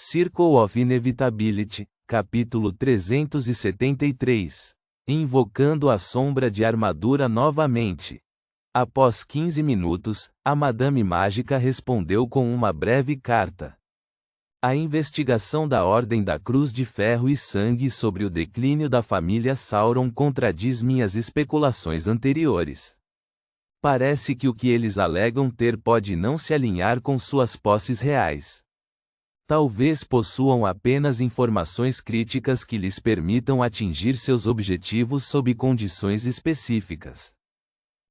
Circle of Inevitability, capítulo 373. Invocando a sombra de armadura novamente. Após 15 minutos, a Madame Mágica respondeu com uma breve carta. A investigação da Ordem da Cruz de Ferro e Sangue sobre o declínio da família Sauron contradiz minhas especulações anteriores. Parece que o que eles alegam ter pode não se alinhar com suas posses reais. Talvez possuam apenas informações críticas que lhes permitam atingir seus objetivos sob condições específicas.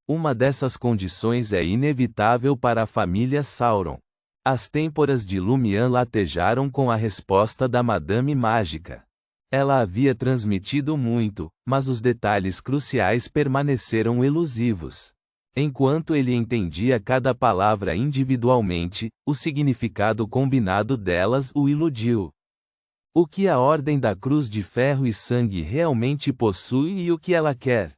Uma dessas condições é inevitável para a família Sauron. As têmporas de Lumian latejaram com a resposta da Madame Mágica. Ela havia transmitido muito, mas os detalhes cruciais permaneceram elusivos. Enquanto ele entendia cada palavra individualmente, o significado combinado delas o iludiu. O que a Ordem da Cruz de Ferro e Sangue realmente possui e o que ela quer?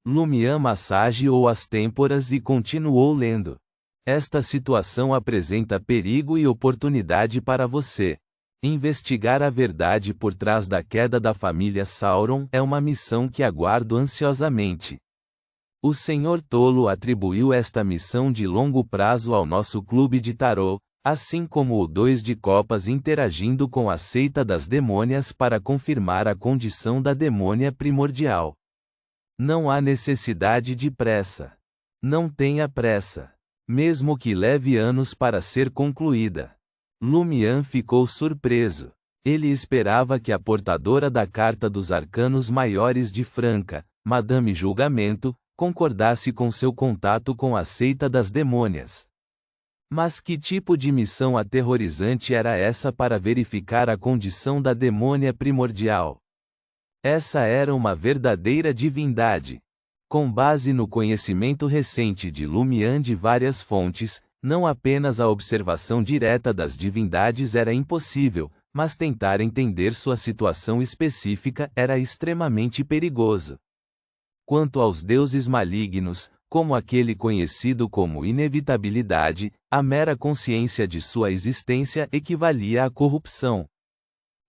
Lumian massageou as têmporas e continuou lendo. Esta situação apresenta perigo e oportunidade para você. Investigar a verdade por trás da queda da família Sauron é uma missão que aguardo ansiosamente. O Senhor Tolo atribuiu esta missão de longo prazo ao nosso clube de tarô, assim como o 2 de copas interagindo com a seita das demônias para confirmar a condição da demônia primordial. Não há necessidade de pressa. Não tenha pressa. Mesmo que leve anos para ser concluída. Lumian ficou surpreso. Ele esperava que a portadora da Carta dos Arcanos Maiores de Franca, Madame Julgamento, concordasse com seu contato com a seita das demônias. Mas que tipo de missão aterrorizante era essa para verificar a condição da demônia primordial? Essa era uma verdadeira divindade. Com base no conhecimento recente de Lumian de várias fontes, não apenas a observação direta das divindades era impossível, mas tentar entender sua situação específica era extremamente perigoso. Quanto aos deuses malignos, como aquele conhecido como inevitabilidade, a mera consciência de sua existência equivalia à corrupção.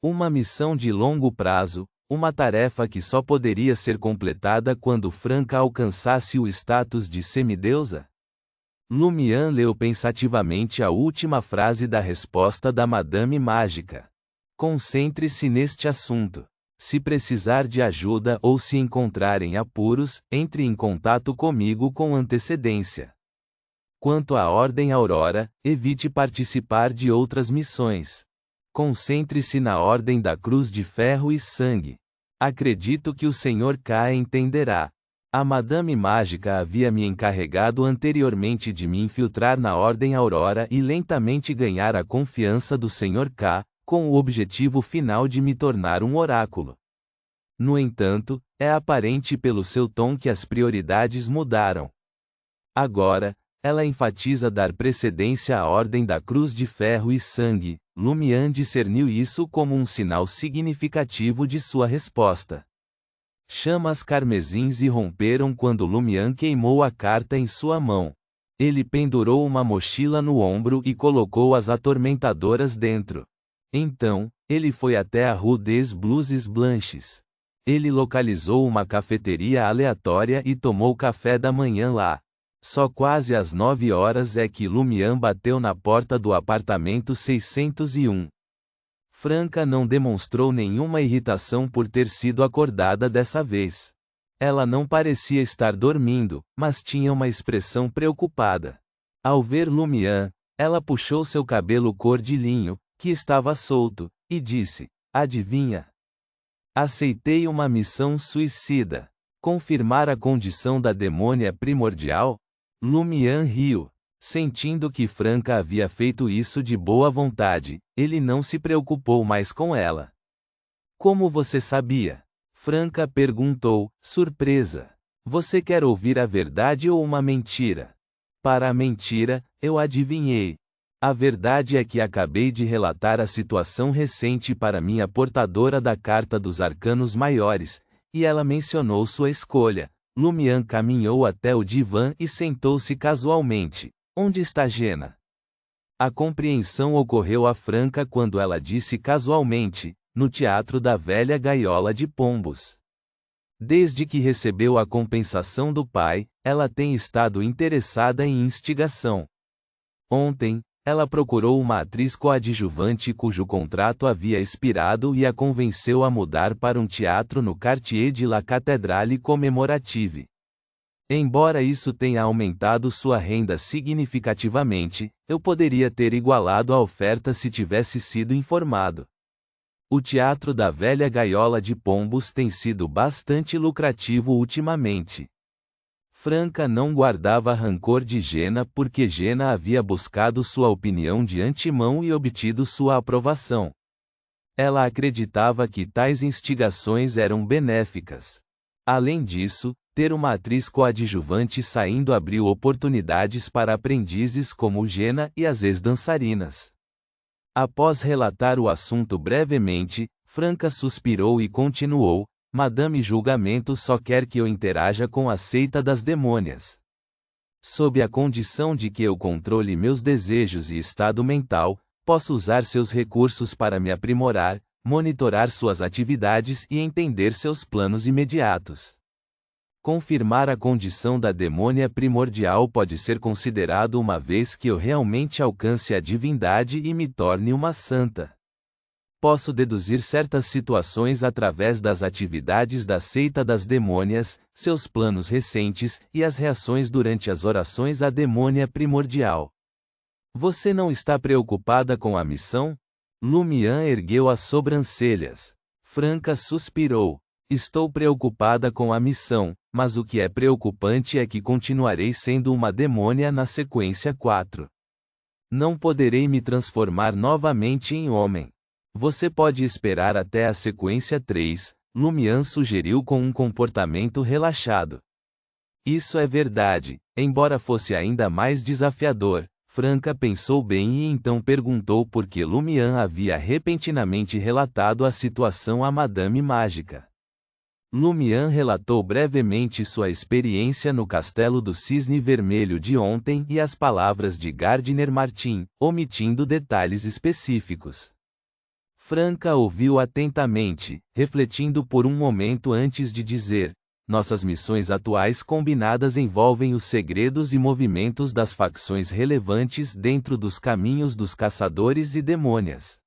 Uma missão de longo prazo, uma tarefa que só poderia ser completada quando Franca alcançasse o status de semideusa? Lumian leu pensativamente a última frase da resposta da Madame Mágica. Concentre-se neste assunto. Se precisar de ajuda ou se encontrar em apuros, entre em contato comigo com antecedência. Quanto à Ordem Aurora, evite participar de outras missões. Concentre-se na Ordem da Cruz de Ferro e Sangue. Acredito que o Sr. K entenderá. A Madame Mágica havia me encarregado anteriormente de me infiltrar na Ordem Aurora e lentamente ganhar a confiança do Sr. K, com o objetivo final de me tornar um oráculo. No entanto, é aparente pelo seu tom que as prioridades mudaram. Agora, ela enfatiza dar precedência à Ordem da Cruz de Ferro e Sangue. Lumian discerniu isso como um sinal significativo de sua resposta. Chamas carmesins irromperam quando Lumian queimou a carta em sua mão. Ele pendurou uma mochila no ombro e colocou as atormentadoras dentro. Então, ele foi até a Rue des Blouses Blanches. Ele localizou uma cafeteria aleatória e tomou café da manhã lá. Só quase às 9 horas é que Lumian bateu na porta do apartamento 601. Franca não demonstrou nenhuma irritação por ter sido acordada dessa vez. Ela não parecia estar dormindo, mas tinha uma expressão preocupada. Ao ver Lumian, ela puxou seu cabelo cor de linho, que estava solto, e disse: adivinha? Aceitei uma missão suicida. Confirmar a condição da demônia primordial? Lumian riu. Sentindo que Franca havia feito isso de boa vontade, ele não se preocupou mais com ela. Como você sabia? Franca perguntou, surpresa. Você quer ouvir a verdade ou uma mentira? Para a mentira, eu adivinhei. A verdade é que acabei de relatar a situação recente para minha portadora da Carta dos Arcanos Maiores, e ela mencionou sua escolha. Lumian caminhou até o divã e sentou-se casualmente. Onde está Jena? A compreensão ocorreu a Franca quando ela disse casualmente, no teatro da velha gaiola de pombos. Desde que recebeu a compensação do pai, ela tem estado interessada em instigação. Ontem, ela procurou uma atriz coadjuvante cujo contrato havia expirado e a convenceu a mudar para um teatro no Quartier de la Cathédrale Commémorative. Embora isso tenha aumentado sua renda significativamente, eu poderia ter igualado a oferta se tivesse sido informado. O teatro da velha gaiola de pombos tem sido bastante lucrativo ultimamente. Franca não guardava rancor de Jenna porque Jenna havia buscado sua opinião de antemão e obtido sua aprovação. Ela acreditava que tais instigações eram benéficas. Além disso, ter uma atriz coadjuvante saindo abriu oportunidades para aprendizes como Jenna e as ex-dançarinas. Após relatar o assunto brevemente, Franca suspirou e continuou: Madame Julgamento só quer que eu interaja com a seita das demônias. Sob a condição de que eu controle meus desejos e estado mental, posso usar seus recursos para me aprimorar, monitorar suas atividades e entender seus planos imediatos. Confirmar a condição da demônia primordial pode ser considerado uma vez que eu realmente alcance a divindade e me torne uma santa. Posso deduzir certas situações através das atividades da seita das demônias, seus planos recentes e as reações durante as orações à demônia primordial. Você não está preocupada com a missão? Lumian ergueu as sobrancelhas. Franca suspirou. Estou preocupada com a missão, mas o que é preocupante é que continuarei sendo uma demônia na sequência 4. Não poderei me transformar novamente em homem. Você pode esperar até a sequência 3, Lumian sugeriu com um comportamento relaxado. Isso é verdade, embora fosse ainda mais desafiador. Franca pensou bem e então perguntou por que Lumian havia repentinamente relatado a situação a Madame Mágica. Lumian relatou brevemente sua experiência no Castelo do Cisne Vermelho de ontem e as palavras de Gardner Martin, omitindo detalhes específicos. Franca ouviu atentamente, refletindo por um momento antes de dizer: nossas missões atuais combinadas envolvem os segredos e movimentos das facções relevantes dentro dos caminhos dos caçadores e demônias.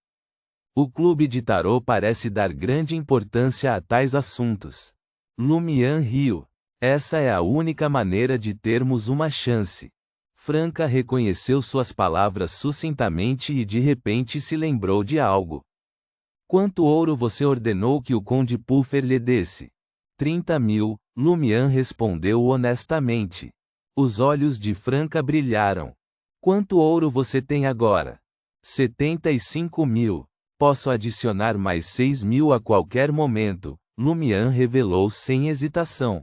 O clube de tarô parece dar grande importância a tais assuntos. Lumian riu. Essa é a única maneira de termos uma chance. Franca reconheceu suas palavras sucintamente e de repente se lembrou de algo. Quanto ouro você ordenou que o Conde Puffer lhe desse? 30.000, Lumian respondeu honestamente. Os olhos de Franca brilharam. Quanto ouro você tem agora? 75.000. Posso adicionar mais 6.000 a qualquer momento, Lumian revelou sem hesitação.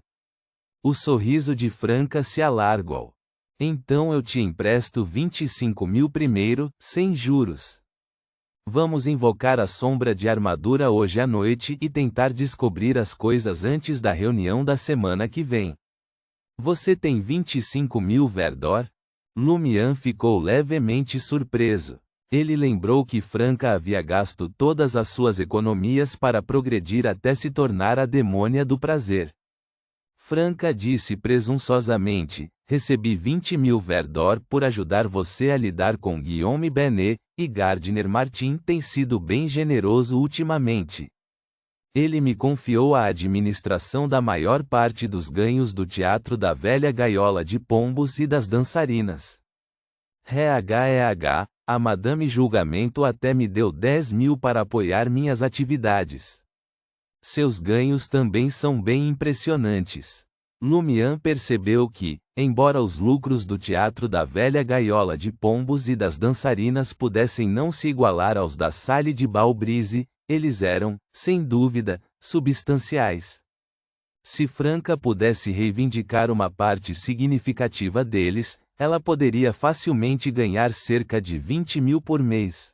O sorriso de Franca se alargou. Então eu te empresto 25.000 primeiro, sem juros. Vamos invocar a sombra de armadura hoje à noite e tentar descobrir as coisas antes da reunião da semana que vem. Você tem 25.000 Verdor? Lumian ficou levemente surpreso. Ele lembrou que Franca havia gasto todas as suas economias para progredir até se tornar a demônia do prazer. Franca disse presunçosamente: recebi 20.000 Verdor por ajudar você a lidar com Guillaume Benet, e Gardner Martin tem sido bem generoso ultimamente. Ele me confiou a administração da maior parte dos ganhos do teatro da velha gaiola de pombos e das dançarinas. A Madame Julgamento até me deu 10.000 para apoiar minhas atividades. Seus ganhos também são bem impressionantes. Lumian percebeu que, embora os lucros do teatro da velha gaiola de pombos e das dançarinas pudessem não se igualar aos da Salle de Balbrise, eles eram, sem dúvida, substanciais. Se Franca pudesse reivindicar uma parte significativa deles, ela poderia facilmente ganhar cerca de 20.000 por mês.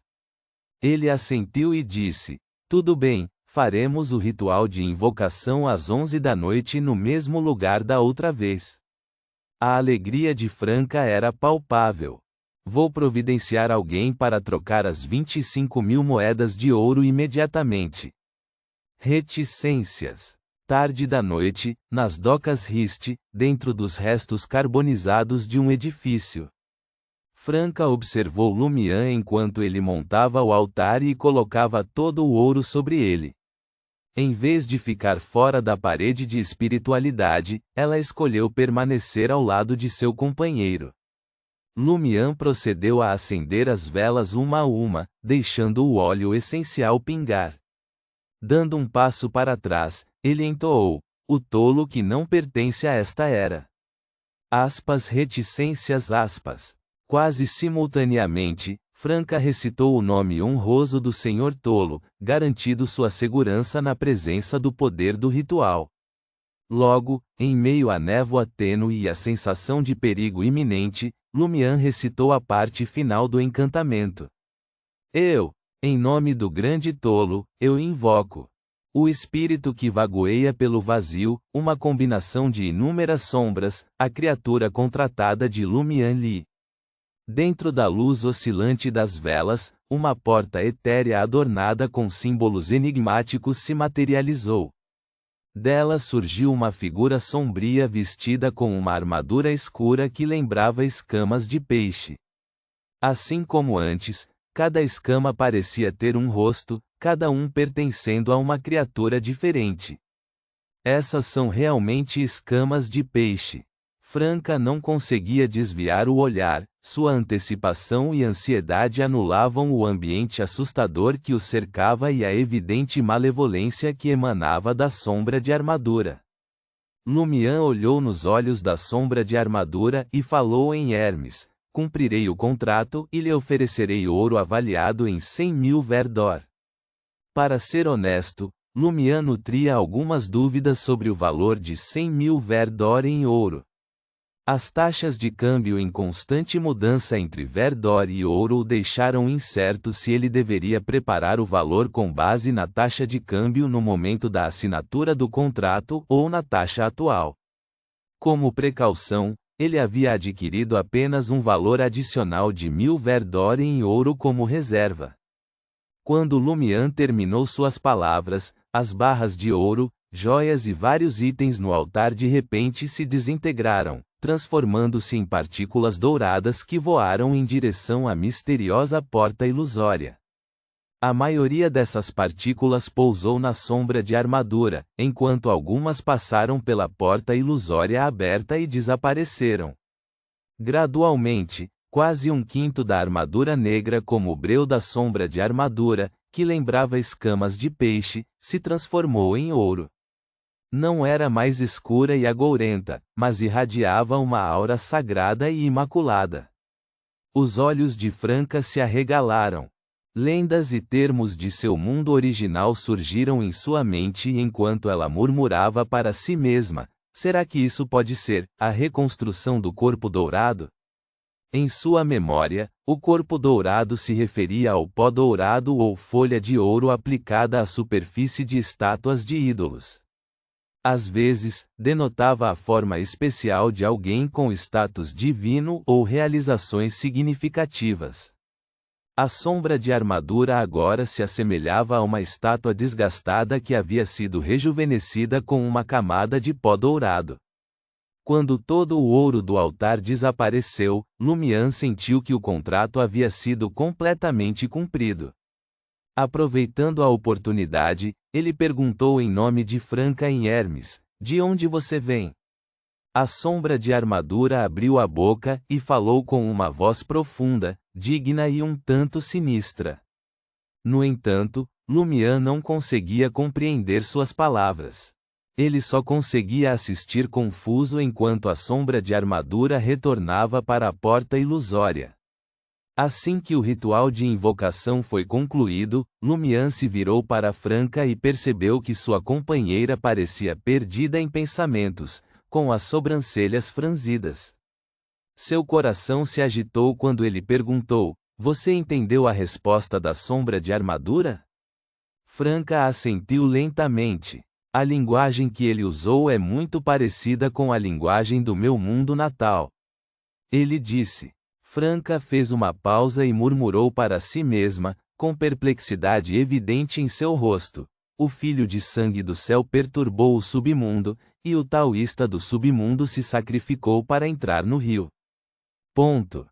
Ele assentiu e disse: tudo bem, faremos o ritual de invocação às 11 da noite no mesmo lugar da outra vez. A alegria de Franca era palpável. Vou providenciar alguém para trocar as 25.000 moedas de ouro imediatamente. Reticências. Tarde da noite, nas docas Riste, dentro dos restos carbonizados de um edifício. Franca observou Lumian enquanto ele montava o altar e colocava todo o ouro sobre ele. Em vez de ficar fora da parede de espiritualidade, ela escolheu permanecer ao lado de seu companheiro. Lumian procedeu a acender as velas uma a uma, deixando o óleo essencial pingar. Dando um passo para trás, ele entoou: "O tolo que não pertence a esta era." Reticências. Quase simultaneamente, Franca recitou o nome honroso do Senhor Tolo, garantindo sua segurança na presença do poder do ritual. Logo, em meio à névoa tênue e à sensação de perigo iminente, Lumian recitou a parte final do encantamento. Em nome do grande tolo, eu invoco o espírito que vagueia pelo vazio, uma combinação de inúmeras sombras, a criatura contratada de Lumian Li. Dentro da luz oscilante das velas, uma porta etérea adornada com símbolos enigmáticos se materializou. Dela surgiu uma figura sombria vestida com uma armadura escura que lembrava escamas de peixe. Assim como antes, cada escama parecia ter um rosto, cada um pertencendo a uma criatura diferente. Essas são realmente escamas de peixe. Franca não conseguia desviar o olhar, sua antecipação e ansiedade anulavam o ambiente assustador que o cercava e a evidente malevolência que emanava da sombra de armadura. Lumian olhou nos olhos da sombra de armadura e falou em Hermes: "Cumprirei o contrato e lhe oferecerei ouro avaliado em 100.000 verdor." Para ser honesto, Lumian nutria algumas dúvidas sobre o valor de 100.000 verdor em ouro. As taxas de câmbio em constante mudança entre verdor e ouro o deixaram incerto se ele deveria preparar o valor com base na taxa de câmbio no momento da assinatura do contrato ou na taxa atual. Como precaução, ele havia adquirido apenas um valor adicional de 1.000 verdor em ouro como reserva. Quando Lumian terminou suas palavras, as barras de ouro, joias e vários itens no altar de repente se desintegraram, transformando-se em partículas douradas que voaram em direção à misteriosa porta ilusória. A maioria dessas partículas pousou na sombra de armadura, enquanto algumas passaram pela porta ilusória aberta e desapareceram. Gradualmente, quase um quinto da armadura negra como o breu da sombra de armadura, que lembrava escamas de peixe, se transformou em ouro. Não era mais escura e agourenta, mas irradiava uma aura sagrada e imaculada. Os olhos de Franca se arregalaram. Lendas e termos de seu mundo original surgiram em sua mente enquanto ela murmurava para si mesma: será que isso pode ser a reconstrução do corpo dourado? Em sua memória, o corpo dourado se referia ao pó dourado ou folha de ouro aplicada à superfície de estátuas de ídolos. Às vezes, denotava a forma especial de alguém com status divino ou realizações significativas. A sombra de armadura agora se assemelhava a uma estátua desgastada que havia sido rejuvenescida com uma camada de pó dourado. Quando todo o ouro do altar desapareceu, Lumian sentiu que o contrato havia sido completamente cumprido. Aproveitando a oportunidade, ele perguntou em nome de Franca em Hermes: "De onde você vem?" A sombra de armadura abriu a boca e falou com uma voz profunda, digna e um tanto sinistra. No entanto, Lumian não conseguia compreender suas palavras. Ele só conseguia assistir confuso enquanto a sombra de armadura retornava para a porta ilusória. Assim que o ritual de invocação foi concluído, Lumian se virou para Franca e percebeu que sua companheira parecia perdida em pensamentos, com as sobrancelhas franzidas. Seu coração se agitou quando ele perguntou: "Você entendeu a resposta da sombra de armadura?" Franca assentiu lentamente. "A linguagem que ele usou é muito parecida com a linguagem do meu mundo natal." Ele disse. Franca fez uma pausa e murmurou para si mesma, com perplexidade evidente em seu rosto. O filho de sangue do céu perturbou o submundo, e o taoísta do submundo se sacrificou para entrar no rio. Ponto.